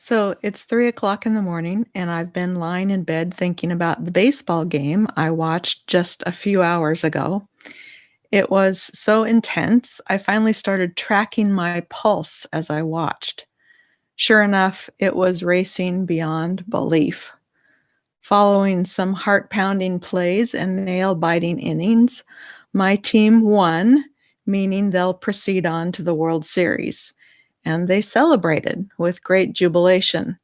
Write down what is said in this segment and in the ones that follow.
So it's 3 o'clock in the morning, and I've been lying in bed thinking about the baseball game I watched just a few hours ago. It was so intense, I finally started tracking my pulse as I watched. Sure enough, it was racing beyond belief. Following some heart pounding plays and nail biting innings, my team won, meaning they'll proceed on to the World Series. And they celebrated with great jubilation.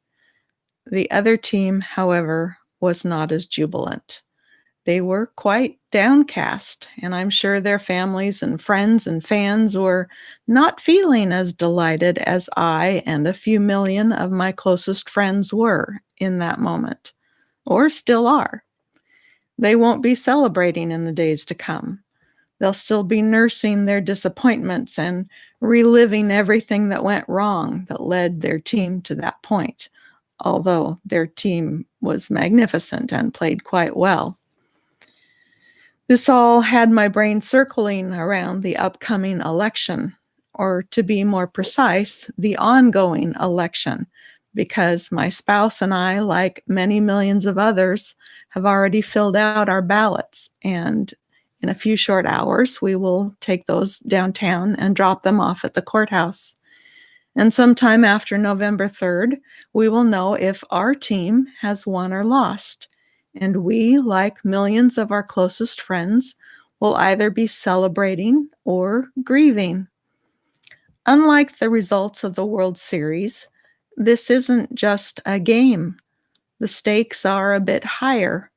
The other team, however, was not as jubilant. They were quite downcast, and I'm sure their families and friends and fans were not feeling as delighted as I and a few million of my closest friends were in that moment, or still are. They won't be celebrating in the days to come. They'll still be nursing their disappointments and reliving everything that went wrong that led their team to that point, although their team was magnificent and played quite well. This all had my brain circling around the upcoming election, or to be more precise, the ongoing election, because my spouse and I, like many millions of others, have already filled out our ballots, and in a few short hours, we will take those downtown and drop them off at the courthouse. And sometime after November 3rd, we will know if our team has won or lost. And we, like millions of our closest friends, will either be celebrating or grieving. Unlike the results of the World Series, this isn't just a game. The stakes are a bit higher.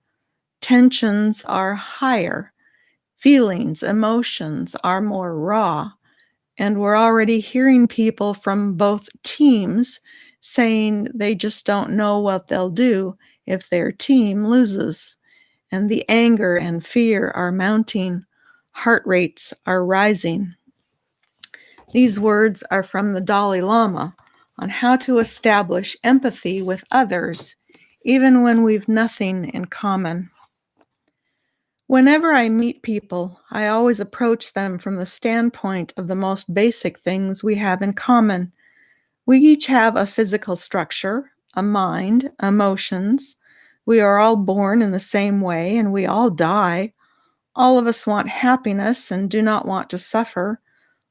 Tensions are higher. Feelings, emotions are more raw. And we're already hearing people from both teams saying they just don't know what they'll do if their team loses. And the anger and fear are mounting. Heart rates are rising. These words are from the Dalai Lama on how to establish empathy with others, even when we've nothing in common. Whenever I meet people, I always approach them from the standpoint of the most basic things we have in common. We each have a physical structure, a mind, emotions. We are all born in the same way, and we all die. All of us want happiness and do not want to suffer.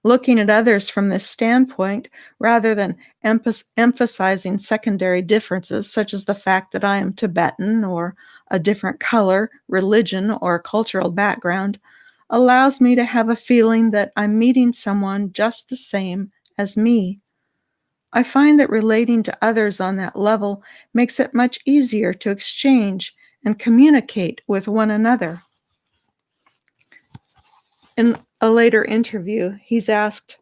Looking at others from this standpoint, rather than emphasizing secondary differences, such as the fact that I am Tibetan or a different color, religion, or cultural background, allows me to have a feeling that I'm meeting someone just the same as me. I find that relating to others on that level makes it much easier to exchange and communicate with one another. In a later interview, he's asked,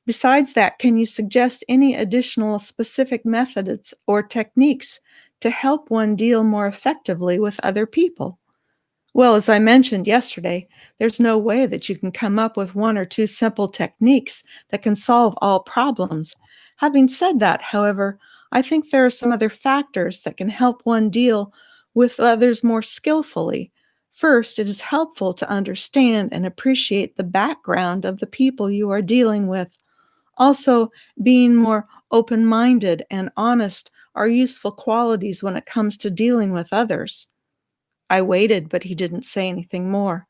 "Besides that, can you suggest any additional specific methods or techniques to help one deal more effectively with other people?" Well, as I mentioned yesterday, there's no way that you can come up with one or two simple techniques that can solve all problems. Having said that, however, I think there are some other factors that can help one deal with others more skillfully. First, it is helpful to understand and appreciate the background of the people you are dealing with. Also, being more open minded and honest are useful qualities when it comes to dealing with others. I waited, but he didn't say anything more.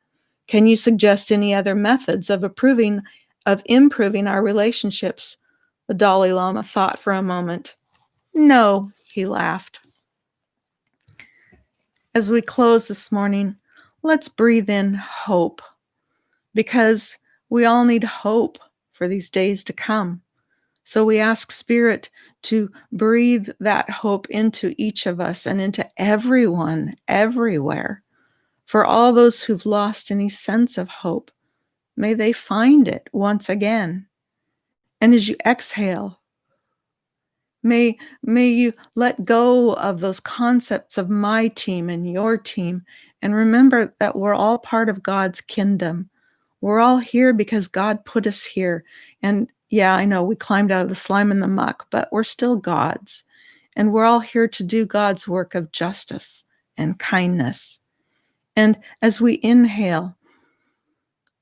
"Can you suggest any other methods of improving our relationships?" The Dalai Lama thought for a moment. "No," he laughed. As we close this morning, let's breathe in hope, because we all need hope for these days to come. So we ask Spirit to breathe that hope into each of us and into everyone, everywhere. For all those who've lost any sense of hope, may they find it once again. And as you exhale, may you let go of those concepts of my team and your team, and remember that we're all part of God's kingdom. We're all here because God put us here. And yeah, I know we climbed out of the slime and the muck, but we're still God's. And we're all here to do God's work of justice and kindness. And as we inhale,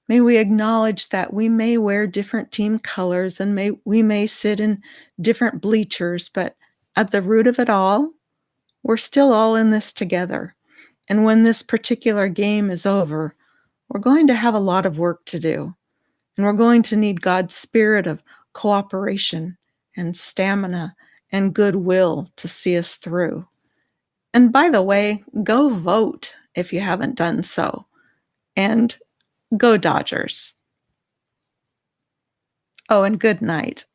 may we acknowledge that we may wear different team colors and we may sit in different bleachers, but At the root of it all, we're still all in this together. And when this particular game is over, we're going to have a lot of work to do. And we're going to need God's spirit of cooperation and stamina and goodwill to see us through. And by the way, go vote if you haven't done so. And go Dodgers. Oh, and good night.